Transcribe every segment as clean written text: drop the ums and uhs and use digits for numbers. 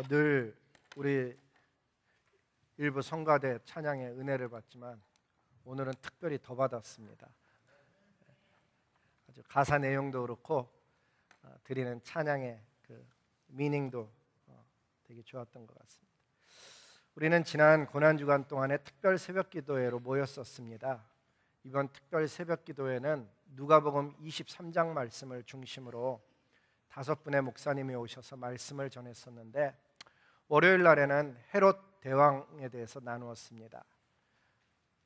늘 우리 일부 성가대 찬양의 은혜를 받지만 오늘은 특별히 더 받았습니다. 아주 가사 내용도 그렇고 드리는 찬양의 그 미닝도 되게 좋았던 것 같습니다. 우리는 지난 고난주간 동안에 특별 새벽기도회로 모였었습니다. 이번 특별 새벽기도회는 누가복음 23장 말씀을 중심으로 5분의 목사님이 오셔서 말씀을 전했었는데, 월요일 날에는 헤롯 대왕에 대해서 나누었습니다.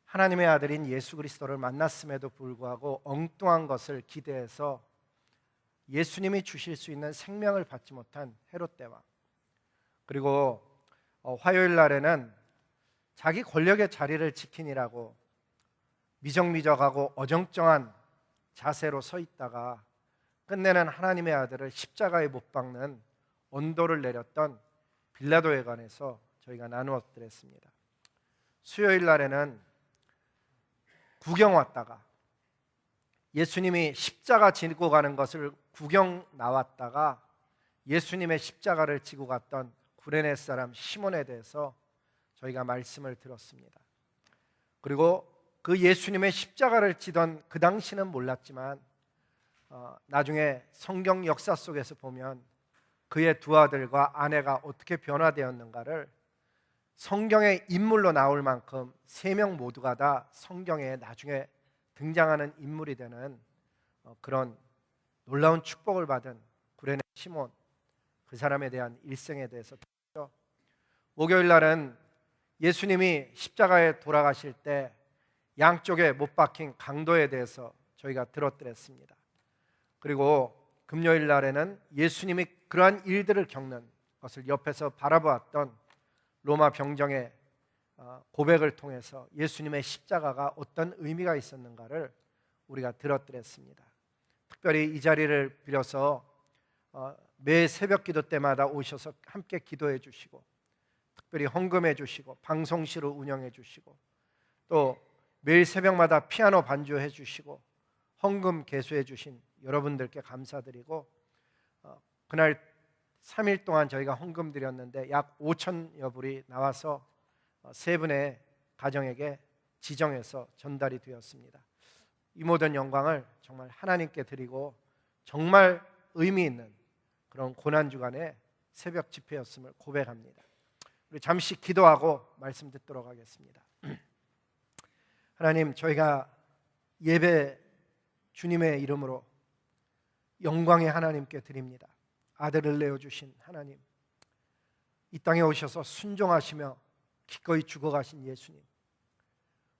하나님의 아들인 예수 그리스도를 만났음에도 불구하고 엉뚱한 것을 기대해서 예수님이 주실 수 있는 생명을 받지 못한 헤롯 대왕, 그리고 화요일 날에는 자기 권력의 자리를 지키느라고 미적미적하고 어정쩡한 자세로 서 있다가 끝내는 하나님의 아들을 십자가에 못 박는 언도를 내렸던 빌라도에 관해서 저희가 나누어 드렸습니다. 수요일 날에는 구경 왔다가 예수님이 십자가 지고 가는 것을 구경 나왔다가 예수님의 십자가를 지고 갔던 구레네 사람 시몬에 대해서 저희가 말씀을 들었습니다. 그리고 그 예수님의 십자가를 지던 그 당시는 몰랐지만 나중에 성경 역사 속에서 보면 그의 두 아들과 아내가 어떻게 변화되었는가를 성경의 인물로 나올 만큼 3명 모두가 다 성경에 나중에 등장하는 인물이 되는 그런 놀라운 축복을 받은 구레네 시몬, 그 사람에 대한 일생에 대해서 들었죠. 목요일 날은 예수님이 십자가에 돌아가실 때 양쪽에 못 박힌 강도에 대해서 저희가 들었더랬습니다. 그리고 금요일 날에는 예수님이 그러한 일들을 겪는 것을 옆에서 바라보았던 로마 병정의 고백을 통해서 예수님의 십자가가 어떤 의미가 있었는가를 우리가 들었더랬습니다. 특별히 이 자리를 빌어서 매 새벽 기도 때마다 오셔서 함께 기도해 주시고, 특별히 헌금해 주시고 방송실을 운영해 주시고, 또 매일 새벽마다 피아노 반주해 주시고 헌금 개수해 주신 여러분들께 감사드리고, 그날 3일 동안 저희가 헌금 드렸는데 약 5천여 불이 나와서 3분의 가정에게 지정해서 전달이 되었습니다. 이 모든 영광을 정말 하나님께 드리고 정말 의미 있는 그런 고난주간의 새벽 집회였음을 고백합니다. 우리 잠시 기도하고 말씀 듣도록 하겠습니다. 하나님, 저희가 예배 주님의 이름으로 영광의 하나님께 드립니다. 아들을 내어주신 하나님, 이 땅에 오셔서 순종하시며 기꺼이 죽어가신 예수님,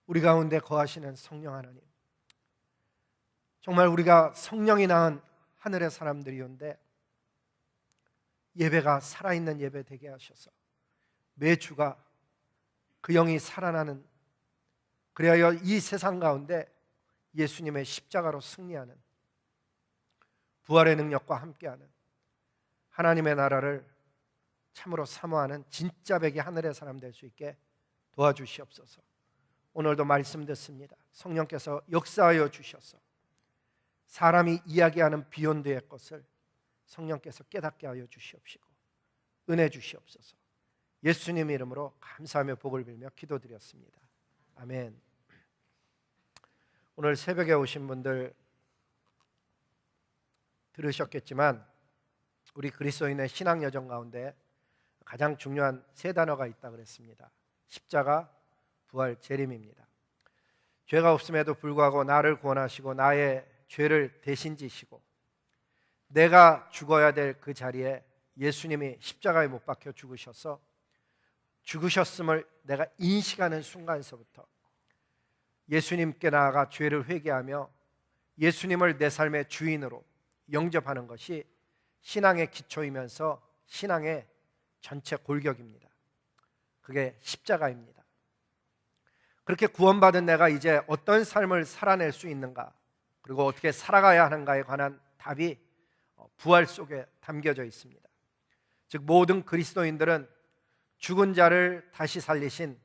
우리 가운데 거하시는 성령 하나님, 정말 우리가 성령이 낳은 하늘의 사람들이온데 예배가 살아있는 예배 되게 하셔서 매주가 그 영이 살아나는, 그래야 이 세상 가운데 예수님의 십자가로 승리하는 부활의 능력과 함께하는 하나님의 나라를 참으로 사모하는 진짜 백이 하늘의 사람 될 수 있게 도와주시옵소서. 오늘도 말씀 듣습니다. 성령께서 역사하여 주셔서 사람이 이야기하는 비욘드의 것을 성령께서 깨닫게 하여 주시옵시고 은혜 주시옵소서. 예수님 이름으로 감사하며 복을 빌며 기도드렸습니다. 아멘. 오늘 새벽에 오신 분들 들으셨겠지만 우리 그리스도인의 신앙 여정 가운데 가장 중요한 3단어가 있다 그랬습니다. 십자가, 부활, 재림입니다. 죄가 없음에도 불구하고 나를 구원하시고 나의 죄를 대신 지시고 내가 죽어야 될 그 자리에 예수님이 십자가에 못 박혀 죽으셨음을 내가 인식하는 순간서부터 예수님께 나아가 죄를 회개하며 예수님을 내 삶의 주인으로 영접하는 것이 신앙의 기초이면서 신앙의 전체 골격입니다. 그게 십자가입니다. 그렇게 구원받은 내가 이제 어떤 삶을 살아낼 수 있는가, 그리고 어떻게 살아가야 하는가에 관한 답이 부활 속에 담겨져 있습니다. 즉 모든 그리스도인들은 죽은 자를 다시 살리신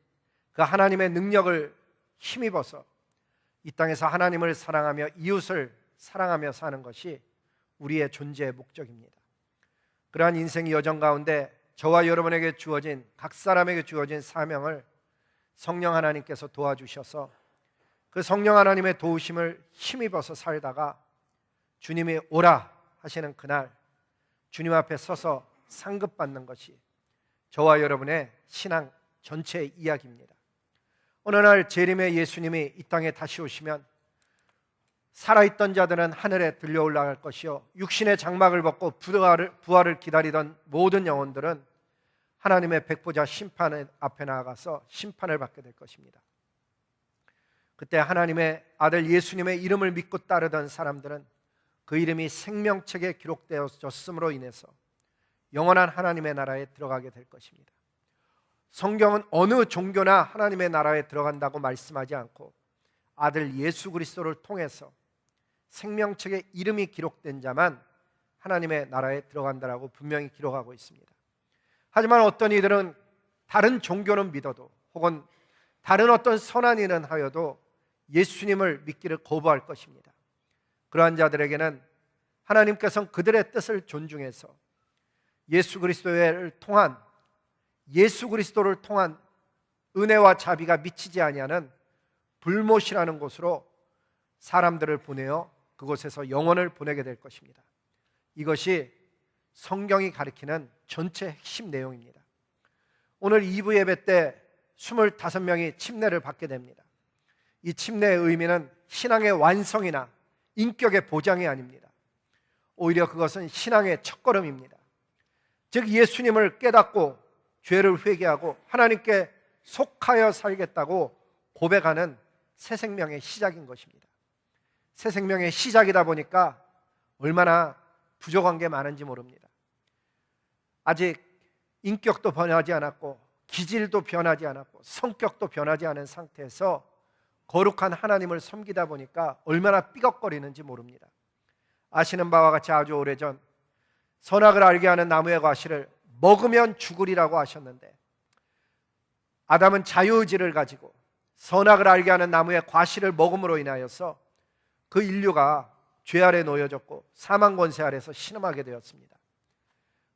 그 하나님의 능력을 힘입어서 이 땅에서 하나님을 사랑하며 이웃을 사랑하며 사는 것이 우리의 존재의 목적입니다. 그러한 인생의 여정 가운데 저와 여러분에게 주어진, 각 사람에게 주어진 사명을 성령 하나님께서 도와주셔서 그 성령 하나님의 도우심을 힘입어서 살다가 주님이 오라 하시는 그날 주님 앞에 서서 상급받는 것이 저와 여러분의 신앙 전체의 이야기입니다. 어느 날 재림의 예수님이 이 땅에 다시 오시면 살아있던 자들은 하늘에 들려 올라갈 것이요, 육신의 장막을 벗고 부활을 기다리던 모든 영혼들은 하나님의 백보자 심판 앞에 나아가서 심판을 받게 될 것입니다. 그때 하나님의 아들 예수님의 이름을 믿고 따르던 사람들은 그 이름이 생명책에 기록되어졌음으로 인해서 영원한 하나님의 나라에 들어가게 될 것입니다. 성경은 어느 종교나 하나님의 나라에 들어간다고 말씀하지 않고 아들 예수 그리스도를 통해서 생명책에 이름이 기록된 자만 하나님의 나라에 들어간다라고 분명히 기록하고 있습니다. 하지만 어떤 이들은 다른 종교는 믿어도 혹은 다른 어떤 선한 일은 하여도 예수님을 믿기를 거부할 것입니다. 그러한 자들에게는 하나님께서는 그들의 뜻을 존중해서 예수 그리스도를 통한 은혜와 자비가 미치지 아니하는 불못이라는 곳으로 사람들을 보내어 그곳에서 영혼을 보내게 될 것입니다. 이것이 성경이 가리키는 전체 핵심 내용입니다. 오늘 2부 예배 때 25명이 침례를 받게 됩니다. 이 침례의 의미는 신앙의 완성이나 인격의 보장이 아닙니다. 오히려 그것은 신앙의 첫걸음입니다. 즉 예수님을 깨닫고 죄를 회개하고 하나님께 속하여 살겠다고 고백하는 새 생명의 시작인 것입니다. 새 생명의 시작이다 보니까 얼마나 부족한 게 많은지 모릅니다. 아직 인격도 변하지 않았고 기질도 변하지 않았고 성격도 변하지 않은 상태에서 거룩한 하나님을 섬기다 보니까 얼마나 삐걱거리는지 모릅니다. 아시는 바와 같이 아주 오래전 선악을 알게 하는 나무의 과실을 먹으면 죽으리라고 하셨는데, 아담은 자유의지를 가지고 선악을 알게 하는 나무의 과실을 먹음으로 인하여서 그 인류가 죄 아래 놓여졌고 사망 권세 아래서 신음하게 되었습니다.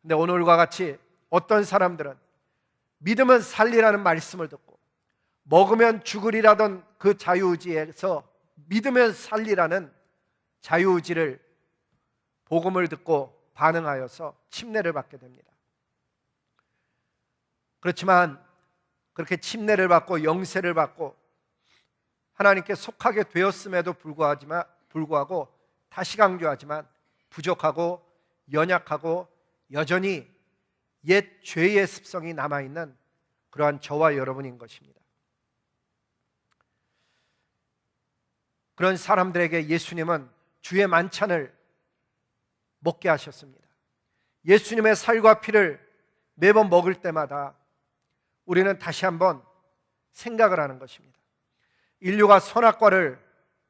근데 오늘과 같이 어떤 사람들은 믿으면 살리라는 말씀을 듣고 먹으면 죽으리라던 그 자유의지에서 믿으면 살리라는 자유의지를 복음을 듣고 반응하여서 침례를 받게 됩니다. 그렇지만 그렇게 침례를 받고 영세를 받고 하나님께 속하게 되었음에도 불구하고 다시 강조하지만 부족하고 연약하고 여전히 옛 죄의 습성이 남아있는 그러한 저와 여러분인 것입니다. 그런 사람들에게 예수님은 주의 만찬을 먹게 하셨습니다. 예수님의 살과 피를 매번 먹을 때마다 우리는 다시 한번 생각을 하는 것입니다. 인류가 선악과를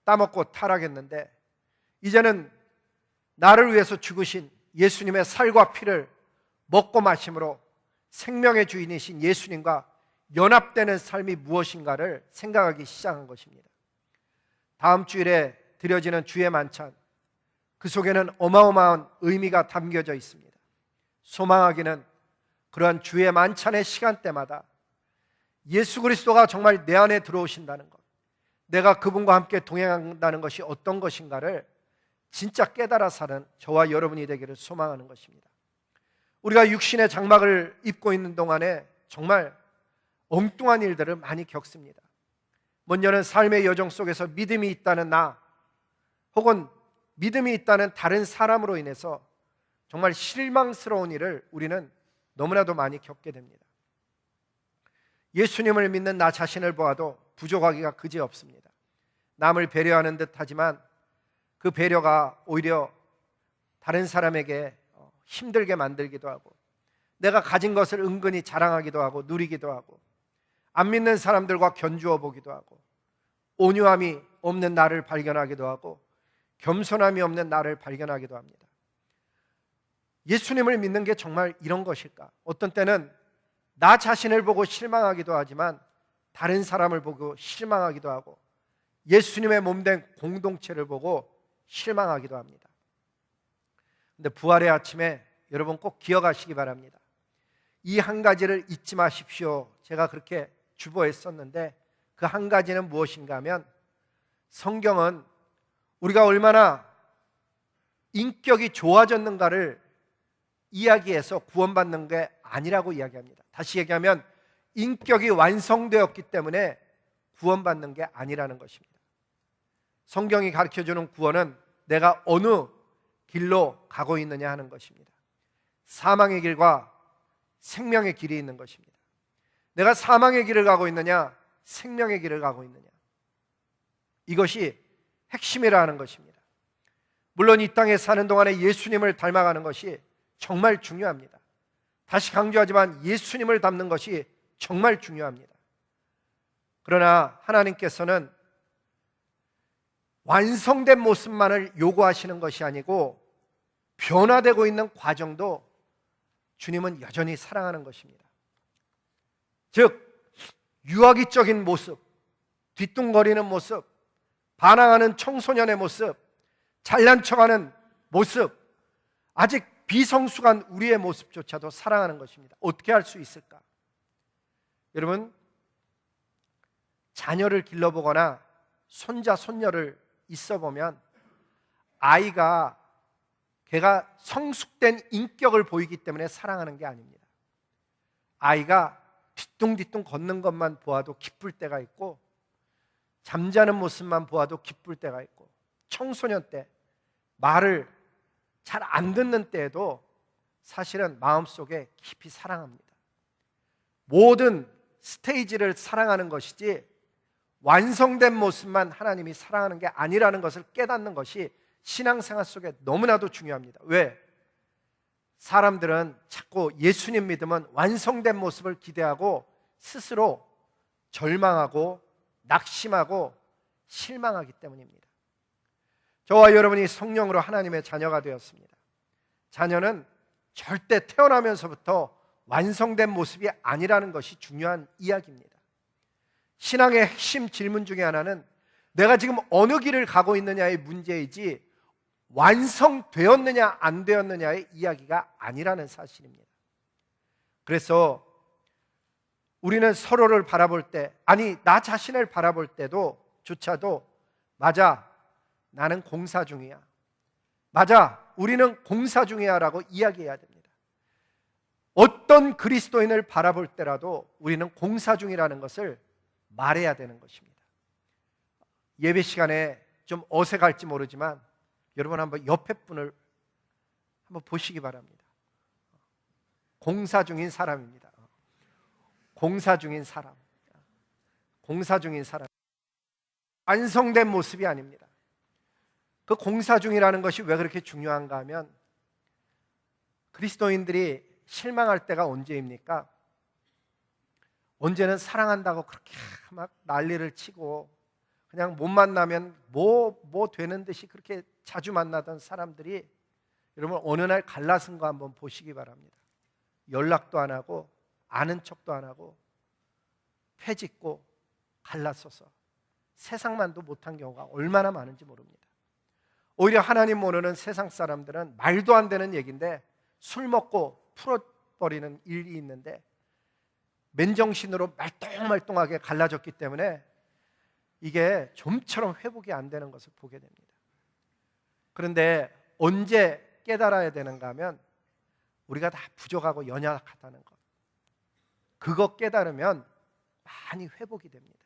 따먹고 타락했는데 이제는 나를 위해서 죽으신 예수님의 살과 피를 먹고 마심으로 생명의 주인이신 예수님과 연합되는 삶이 무엇인가를 생각하기 시작한 것입니다. 다음 주일에 드려지는 주의 만찬, 그 속에는 어마어마한 의미가 담겨져 있습니다. 소망하기는 그러한 주의 만찬의 시간대마다 예수 그리스도가 정말 내 안에 들어오신다는 것, 내가 그분과 함께 동행한다는 것이 어떤 것인가를 진짜 깨달아 사는 저와 여러분이 되기를 소망하는 것입니다. 우리가 육신의 장막을 입고 있는 동안에 정말 엉뚱한 일들을 많이 겪습니다. 먼저는 삶의 여정 속에서 믿음이 있다는 나 혹은 믿음이 있다는 다른 사람으로 인해서 정말 실망스러운 일을 우리는 너무나도 많이 겪게 됩니다. 예수님을 믿는 나 자신을 보아도 부족하기가 그지없습니다. 남을 배려하는 듯 하지만 그 배려가 오히려 다른 사람에게 힘들게 만들기도 하고, 내가 가진 것을 은근히 자랑하기도 하고 누리기도 하고, 안 믿는 사람들과 견주어 보기도 하고, 온유함이 없는 나를 발견하기도 하고, 겸손함이 없는 나를 발견하기도 합니다. 예수님을 믿는 게 정말 이런 것일까? 어떤 때는 나 자신을 보고 실망하기도 하지만 다른 사람을 보고 실망하기도 하고, 예수님의 몸된 공동체를 보고 실망하기도 합니다. 근데 부활의 아침에 여러분 꼭 기억하시기 바랍니다. 이 한 가지를 잊지 마십시오. 제가 그렇게 주보했었는데 그 한 가지는 무엇인가 하면 성경은 우리가 얼마나 인격이 좋아졌는가를 이야기해서 구원받는 게 아니라고 이야기합니다. 다시 얘기하면 인격이 완성되었기 때문에 구원받는 게 아니라는 것입니다. 성경이 가르쳐주는 구원은 내가 어느 길로 가고 있느냐 하는 것입니다. 사망의 길과 생명의 길이 있는 것입니다. 내가 사망의 길을 가고 있느냐, 생명의 길을 가고 있느냐, 이것이 핵심이라는 것입니다. 물론 이 땅에 사는 동안에 예수님을 닮아가는 것이 정말 중요합니다. 다시 강조하지만 예수님을 닮는 것이 정말 중요합니다. 그러나 하나님께서는 완성된 모습만을 요구하시는 것이 아니고 변화되고 있는 과정도 주님은 여전히 사랑하는 것입니다. 즉 유아기적인 모습, 뒤뚱거리는 모습, 반항하는 청소년의 모습, 잘난 척하는 모습, 아직 비성숙한 우리의 모습조차도 사랑하는 것입니다. 어떻게 할 수 있을까? 여러분, 자녀를 길러보거나 손자, 손녀를 있어보면 아이가 걔가 성숙된 인격을 보이기 때문에 사랑하는 게 아닙니다. 아이가 뒤뚱뒤뚱 걷는 것만 보아도 기쁠 때가 있고 잠자는 모습만 보아도 기쁠 때가 있고 청소년 때 말을 잘 안 듣는 때에도 사실은 마음속에 깊이 사랑합니다. 모든 스테이지를 사랑하는 것이지 완성된 모습만 하나님이 사랑하는 게 아니라는 것을 깨닫는 것이 신앙생활 속에 너무나도 중요합니다. 왜? 사람들은 자꾸 예수님 믿으면 완성된 모습을 기대하고 스스로 절망하고 낙심하고 실망하기 때문입니다. 저와 여러분이 성령으로 하나님의 자녀가 되었습니다. 자녀는 절대 태어나면서부터 완성된 모습이 아니라는 것이 중요한 이야기입니다. 신앙의 핵심 질문 중에 하나는 내가 지금 어느 길을 가고 있느냐의 문제이지 완성되었느냐 안 되었느냐의 이야기가 아니라는 사실입니다. 그래서 우리는 서로를 바라볼 때, 아니 나 자신을 바라볼 때도 조차도 맞아, 나는 공사 중이야, 맞아, 우리는 공사 중이야 라고 이야기해야 됩니다. 어떤 그리스도인을 바라볼 때라도 우리는 공사 중이라는 것을 말해야 되는 것입니다. 예배 시간에 좀 어색할지 모르지만 여러분 한번 옆에 분을 한번 보시기 바랍니다. 공사 중인 사람입니다. 공사 중인 사람. 공사 중인 사람. 완성된 모습이 아닙니다. 그 공사 중이라는 것이 왜 그렇게 중요한가 하면 그리스도인들이 실망할 때가 언제입니까? 언제는 사랑한다고 그렇게 막 난리를 치고 그냥 못 만나면 뭐 되는 듯이 그렇게 자주 만나던 사람들이 여러분 어느 날 갈라선 거 한번 보시기 바랍니다. 연락도 안 하고 아는 척도 안 하고 패짓고 갈라서서 세상만도 못한 경우가 얼마나 많은지 모릅니다. 오히려 하나님 모르는 세상 사람들은 말도 안 되는 얘기인데 술 먹고 풀어버리는 일이 있는데 맨정신으로 말똥말똥하게 갈라졌기 때문에 이게 좀처럼 회복이 안 되는 것을 보게 됩니다. 그런데 언제 깨달아야 되는가 하면 우리가 다 부족하고 연약하다는 것, 그거 깨달으면 많이 회복이 됩니다.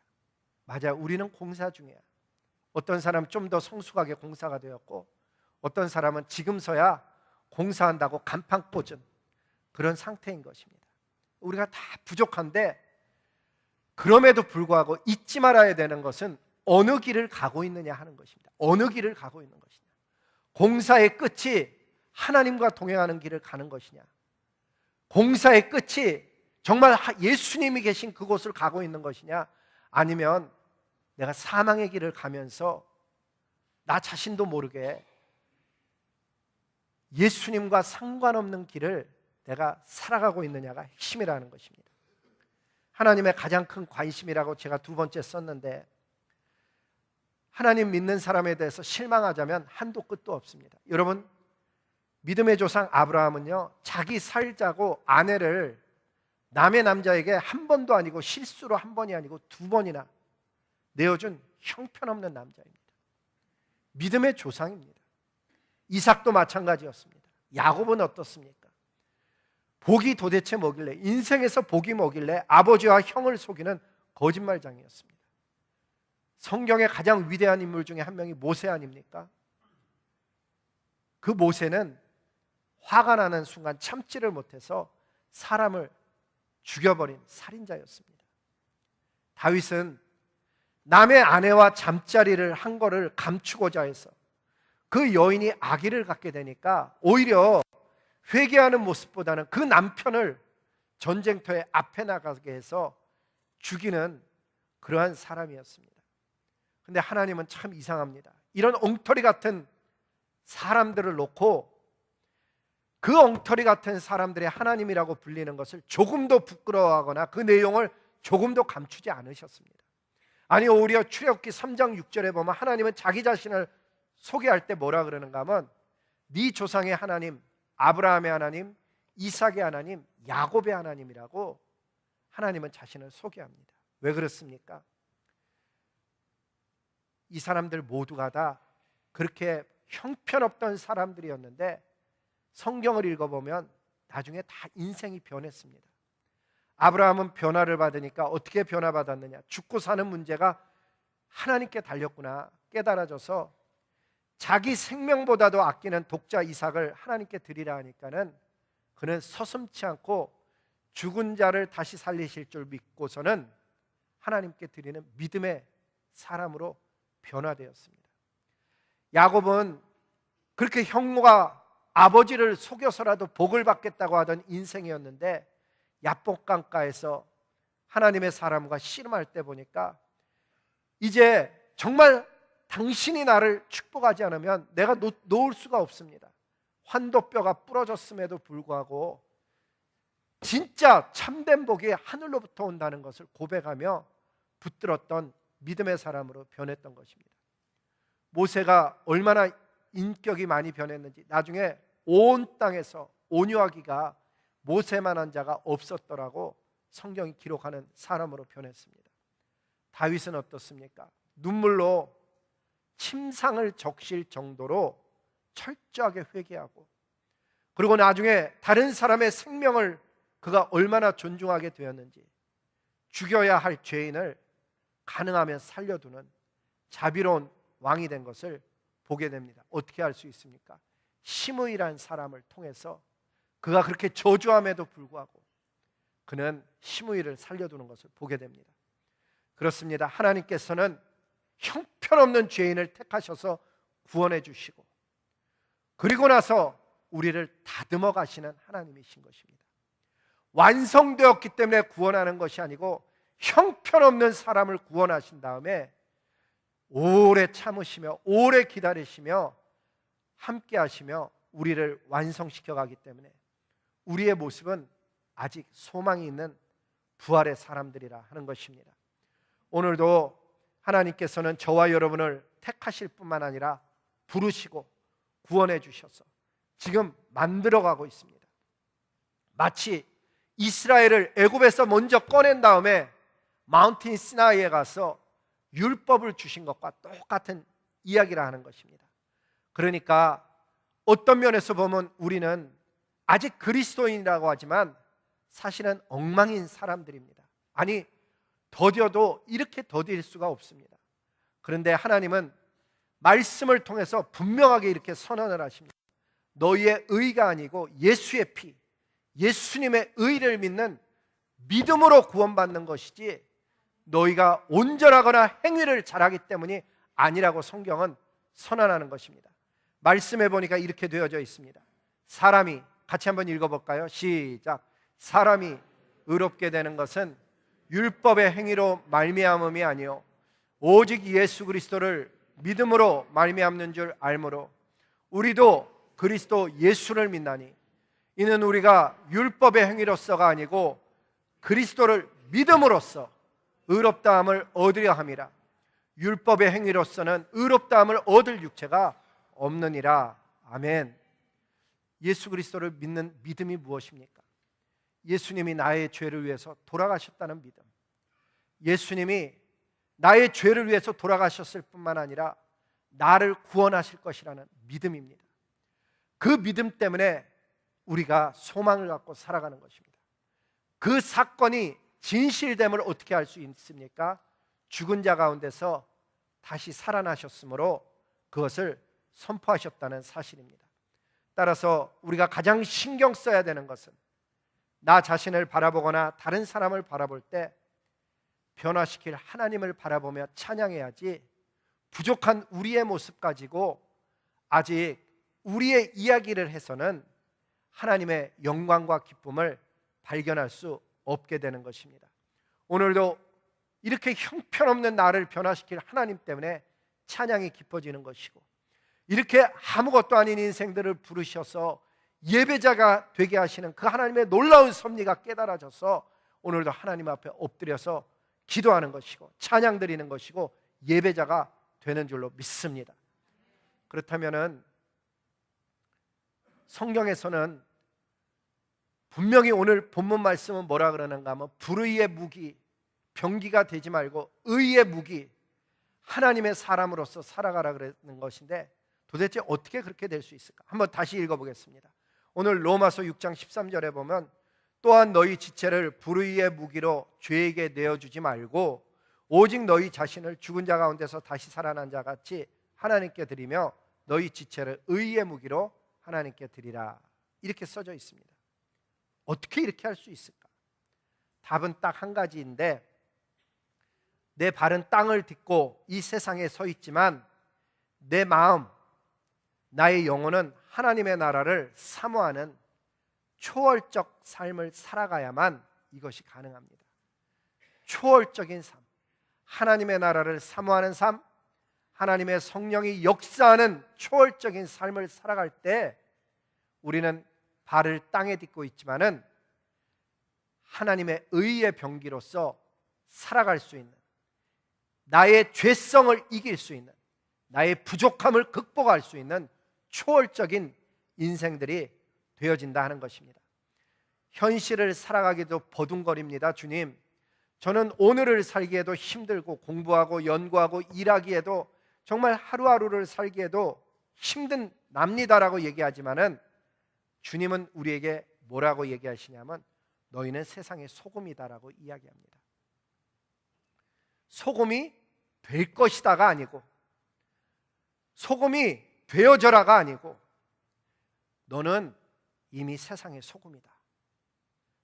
맞아요, 우리는 공사 중이야. 어떤 사람은 좀 더 성숙하게 공사가 되었고 어떤 사람은 지금서야 공사한다고 간판 꽂은 그런 상태인 것입니다. 우리가 다 부족한데 그럼에도 불구하고 잊지 말아야 되는 것은 어느 길을 가고 있느냐 하는 것입니다. 어느 길을 가고 있는 것이냐, 공사의 끝이 하나님과 동행하는 길을 가는 것이냐, 공사의 끝이 정말 예수님이 계신 그곳을 가고 있는 것이냐, 아니면 내가 사망의 길을 가면서 나 자신도 모르게 예수님과 상관없는 길을 내가 살아가고 있느냐가 핵심이라는 것입니다. 하나님의 가장 큰 관심이라고 제가 두 번째 썼는데, 하나님 믿는 사람에 대해서 실망하자면 한도 끝도 없습니다. 여러분, 믿음의 조상 아브라함은요, 자기 살자고 아내를 남의 남자에게 한 번도 아니고 실수로 한 번이 아니고 두 번이나 내어준 형편없는 남자입니다. 믿음의 조상입니다. 이삭도 마찬가지였습니다. 야곱은 어떻습니까? 복이 도대체 뭐길래, 인생에서 복이 뭐길래 아버지와 형을 속이는 거짓말장이었습니다. 성경의 가장 위대한 인물 중에 한 명이 모세 아닙니까? 그 모세는 화가 나는 순간 참지를 못해서 사람을 죽여버린 살인자였습니다. 다윗은 남의 아내와 잠자리를 한 거를 감추고자 해서 그 여인이 아기를 갖게 되니까 오히려 회개하는 모습보다는 그 남편을 전쟁터에 앞에 나가게 해서 죽이는 그러한 사람이었습니다. 근데 하나님은 참 이상합니다. 이런 엉터리 같은 사람들을 놓고 그 엉터리 같은 사람들의 하나님이라고 불리는 것을 조금도 부끄러워하거나 그 내용을 조금도 감추지 않으셨습니다. 아니, 오히려 출애굽기 3장 6절에 보면 하나님은 자기 자신을 소개할 때 뭐라 그러는가 하면 네 조상의 하나님, 아브라함의 하나님, 이삭의 하나님, 야곱의 하나님이라고 하나님은 자신을 소개합니다. 왜 그렇습니까? 이 사람들 모두가 다 그렇게 형편없던 사람들이었는데 성경을 읽어보면 나중에 다 인생이 변했습니다. 아브라함은 변화를 받으니까 어떻게 변화받았느냐? 죽고 사는 문제가 하나님께 달렸구나 깨달아져서 자기 생명보다도 아끼는 독자 이삭을 하나님께 드리라 하니까는 그는 서슴지 않고 죽은 자를 다시 살리실 줄 믿고서는 하나님께 드리는 믿음의 사람으로 변화되었습니다. 야곱은 그렇게 형과 아버지를 속여서라도 복을 받겠다고 하던 인생이었는데 야복강가에서 하나님의 사람과 씨름할 때 보니까 이제 정말 당신이 나를 축복하지 않으면 내가 놓을 수가 없습니다. 환도뼈가 부러졌음에도 불구하고 진짜 참된 복이 하늘로부터 온다는 것을 고백하며 붙들었던 믿음의 사람으로 변했던 것입니다. 모세가 얼마나 인격이 많이 변했는지 나중에 온 땅에서 온유하기가 모세만한 자가 없었더라고 성경이 기록하는 사람으로 변했습니다. 다윗은 어떻습니까? 눈물로 침상을 적실 정도로 철저하게 회개하고 그리고 나중에 다른 사람의 생명을 그가 얼마나 존중하게 되었는지 죽여야 할 죄인을 가능하면 살려두는 자비로운 왕이 된 것을 보게 됩니다. 어떻게 할 수 있습니까? 시므이라는 사람을 통해서 그가 그렇게 저주함에도 불구하고 그는 시므이를 살려두는 것을 보게 됩니다. 그렇습니다. 하나님께서는 형편없는 죄인을 택하셔서 구원해 주시고 그리고 나서 우리를 다듬어 가시는 하나님이신 것입니다. 완성되었기 때문에 구원하는 것이 아니고 형편없는 사람을 구원하신 다음에 오래 참으시며 오래 기다리시며 함께 하시며 우리를 완성시켜 가기 때문에 우리의 모습은 아직 소망이 있는 부활의 사람들이라 하는 것입니다. 오늘도 하나님께서는 저와 여러분을 택하실 뿐만 아니라 부르시고 구원해 주셔서 지금 만들어가고 있습니다. 마치 이스라엘을 애굽에서 먼저 꺼낸 다음에 마운틴 시나이에 가서 율법을 주신 것과 똑같은 이야기를 하는 것입니다. 그러니까 어떤 면에서 보면 우리는 아직 그리스도인이라고 하지만 사실은 엉망인 사람들입니다. 아니, 더뎌도 이렇게 더딜 수가 없습니다. 그런데 하나님은 말씀을 통해서 분명하게 이렇게 선언을 하십니다. 너희의 의가 아니고 예수의 피, 예수님의 의를 믿는 믿음으로 구원받는 것이지 너희가 온전하거나 행위를 잘하기 때문이 아니라고 성경은 선언하는 것입니다. 말씀해 보니까 이렇게 되어져 있습니다. 사람이, 같이 한번 읽어볼까요? 시작. 사람이 의롭게 되는 것은 율법의 행위로 말미암음이 아니요 오직 예수 그리스도를 믿음으로 말미암는 줄 알므로 우리도 그리스도 예수를 믿나니 이는 우리가 율법의 행위로서가 아니고 그리스도를 믿음으로써 의롭다함을 얻으려 함이라. 율법의 행위로서는 의롭다함을 얻을 육체가 없느니라. 아멘. 예수 그리스도를 믿는 믿음이 무엇입니까? 예수님이 나의 죄를 위해서 돌아가셨다는 믿음, 예수님이 나의 죄를 위해서 돌아가셨을 뿐만 아니라 나를 구원하실 것이라는 믿음입니다. 그 믿음 때문에 우리가 소망을 갖고 살아가는 것입니다. 그 사건이 진실됨을 어떻게 알 수 있습니까? 죽은 자 가운데서 다시 살아나셨으므로 그것을 선포하셨다는 사실입니다. 따라서 우리가 가장 신경 써야 되는 것은 나 자신을 바라보거나 다른 사람을 바라볼 때 변화시킬 하나님을 바라보며 찬양해야지, 부족한 우리의 모습 가지고 아직 우리의 이야기를 해서는 하나님의 영광과 기쁨을 발견할 수 없게 되는 것입니다. 오늘도 이렇게 형편없는 나를 변화시킬 하나님 때문에 찬양이 깊어지는 것이고, 이렇게 아무것도 아닌 인생들을 부르셔서 예배자가 되게 하시는 그 하나님의 놀라운 섭리가 깨달아져서 오늘도 하나님 앞에 엎드려서 기도하는 것이고 찬양 드리는 것이고 예배자가 되는 줄로 믿습니다. 그렇다면은 성경에서는 분명히 오늘 본문 말씀은 뭐라 그러는가 하면, 불의의 무기, 병기가 되지 말고 의의 무기, 하나님의 사람으로서 살아가라 그러는 것인데, 도대체 어떻게 그렇게 될 수 있을까? 한번 다시 읽어보겠습니다. 오늘 로마서 6장 13절에 보면, 또한 너희 지체를 불의의 무기로 죄에게 내어주지 말고 오직 너희 자신을 죽은 자 가운데서 다시 살아난 자 같이 하나님께 드리며 너희 지체를 의의 무기로 하나님께 드리라, 이렇게 써져 있습니다. 어떻게 이렇게 할 수 있을까? 답은 딱 한 가지인데, 내 발은 땅을 딛고 이 세상에 서 있지만 내 마음, 나의 영혼은 하나님의 나라를 사모하는 초월적 삶을 살아가야만 이것이 가능합니다. 초월적인 삶, 하나님의 나라를 사모하는 삶, 하나님의 성령이 역사하는 초월적인 삶을 살아갈 때 우리는 발을 땅에 딛고 있지만은 하나님의 의의 병기로서 살아갈 수 있는, 나의 죄성을 이길 수 있는, 나의 부족함을 극복할 수 있는 초월적인 인생들이 되어진다 하는 것입니다. 현실을 살아가기도 버둥거립니다. 주님, 저는 오늘을 살기에도 힘들고 공부하고 연구하고 일하기에도 정말 하루하루를 살기에도 힘든 납니다라고 얘기하지만은 주님은 우리에게 뭐라고 얘기하시냐면, 너희는 세상의 소금이다라고 이야기합니다. 소금이 될 것이다가 아니고, 소금이 되어져라가 아니고, 너는 이미 세상의 소금이다.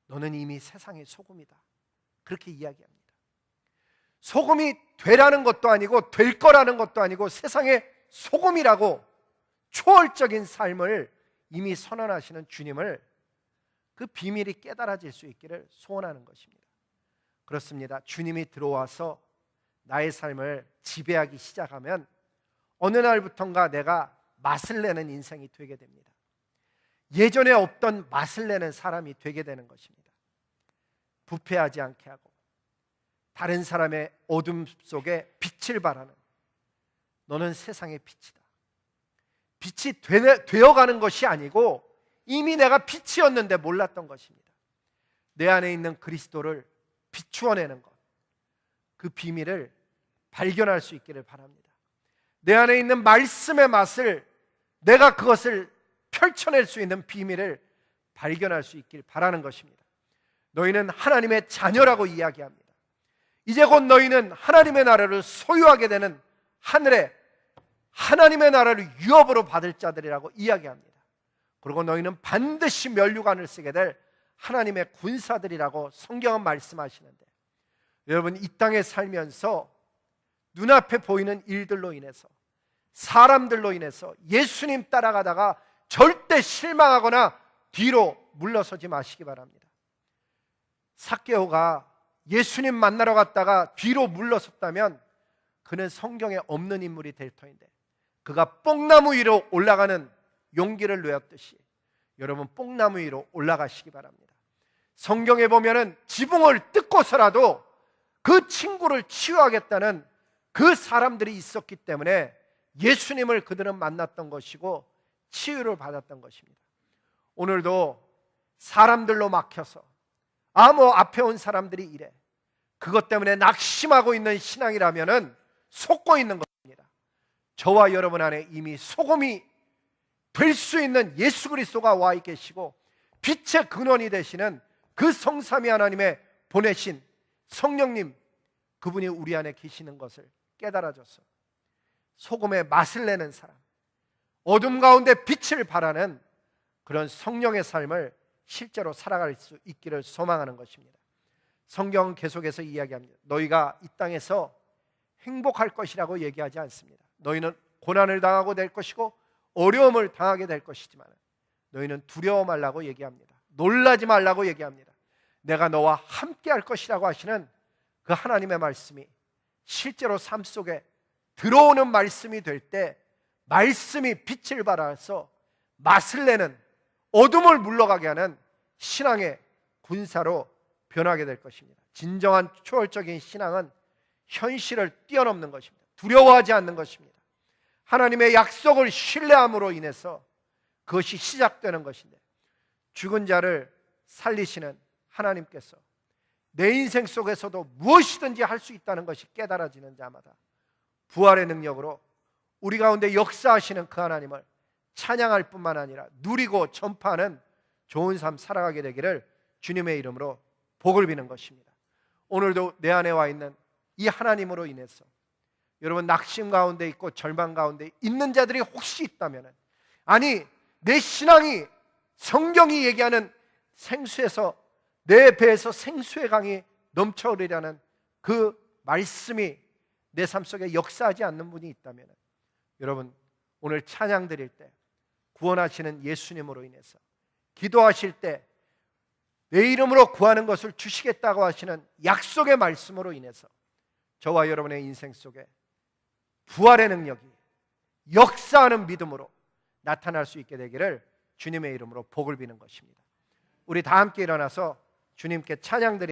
너는 이미 세상의 소금이다. 그렇게 이야기합니다. 소금이 되라는 것도 아니고 될 거라는 것도 아니고 세상의 소금이라고 초월적인 삶을 이미 선언하시는 주님을, 그 비밀이 깨달아질 수 있기를 소원하는 것입니다. 그렇습니다. 주님이 들어와서 나의 삶을 지배하기 시작하면 어느 날부턴가 내가 맛을 내는 인생이 되게 됩니다. 예전에 없던 맛을 내는 사람이 되게 되는 것입니다. 부패하지 않게 하고 다른 사람의 어둠 속에 빛을 발하는, 너는 세상의 빛이다. 빛이 되어가는 것이 아니고 이미 내가 빛이었는데 몰랐던 것입니다. 내 안에 있는 그리스도를 비추어내는 것, 그 비밀을 발견할 수 있기를 바랍니다. 내 안에 있는 말씀의 맛을, 내가 그것을 펼쳐낼 수 있는 비밀을 발견할 수 있길 바라는 것입니다. 너희는 하나님의 자녀라고 이야기합니다. 이제 곧 너희는 하나님의 나라를 소유하게 되는 하늘에 하나님의 나라를 유업으로 받을 자들이라고 이야기합니다. 그리고 너희는 반드시 면류관을 쓰게 될 하나님의 군사들이라고 성경은 말씀하시는데, 여러분, 이 땅에 살면서 눈앞에 보이는 일들로 인해서, 사람들로 인해서 예수님 따라가다가 절대 실망하거나 뒤로 물러서지 마시기 바랍니다. 삭개오가 예수님 만나러 갔다가 뒤로 물러섰다면 그는 성경에 없는 인물이 될 터인데, 그가 뽕나무 위로 올라가는 용기를 내었듯이 여러분, 뽕나무 위로 올라가시기 바랍니다. 성경에 보면은 지붕을 뜯고서라도 그 친구를 치유하겠다는 그 사람들이 있었기 때문에 예수님을 그들은 만났던 것이고 치유를 받았던 것입니다. 오늘도 사람들로 막혀서 뭐 앞에 온 사람들이 이래. 그것 때문에 낙심하고 있는 신앙이라면은 속고 있는 것입니다. 저와 여러분 안에 이미 소금이 될 수 있는 예수 그리스도가 와 계시고 빛의 근원이 되시는 그 성삼위 하나님의 보내신 성령님, 그분이 우리 안에 계시는 것을 깨달아져서 소금의 맛을 내는 사람, 어둠 가운데 빛을 발하는 그런 성령의 삶을 실제로 살아갈 수 있기를 소망하는 것입니다. 성경은 계속해서 이야기합니다. 너희가 이 땅에서 행복할 것이라고 얘기하지 않습니다. 너희는 고난을 당하고 될 것이고 어려움을 당하게 될 것이지만 너희는 두려워 말라고 얘기합니다. 놀라지 말라고 얘기합니다. 내가 너와 함께 할 것이라고 하시는 그 하나님의 말씀이 실제로 삶 속에 들어오는 말씀이 될 때 말씀이 빛을 발하여서 맛을 내는, 어둠을 물러가게 하는 신앙의 군사로 변하게 될 것입니다. 진정한 초월적인 신앙은 현실을 뛰어넘는 것입니다. 두려워하지 않는 것입니다. 하나님의 약속을 신뢰함으로 인해서 그것이 시작되는 것인데, 죽은 자를 살리시는 하나님께서 내 인생 속에서도 무엇이든지 할 수 있다는 것이 깨달아지는 자마다 부활의 능력으로 우리 가운데 역사하시는 그 하나님을 찬양할 뿐만 아니라 누리고 전파하는 좋은 삶 살아가게 되기를 주님의 이름으로 복을 비는 것입니다. 오늘도 내 안에 와 있는 이 하나님으로 인해서 여러분 낙심 가운데 있고 절망 가운데 있는 자들이 혹시 있다면, 아니 내 신앙이 성경이 얘기하는 생수에서 내 배에서 생수의 강이 넘쳐흐르려는 그 말씀이 내 삶 속에 역사하지 않는 분이 있다면, 여러분 오늘 찬양 드릴 때 구원하시는 예수님으로 인해서, 기도하실 때 내 이름으로 구하는 것을 주시겠다고 하시는 약속의 말씀으로 인해서 저와 여러분의 인생 속에 부활의 능력이 역사하는 믿음으로 나타날 수 있게 되기를 주님의 이름으로 복을 비는 것입니다. 우리 다 함께 일어나서 주님께 찬양 드리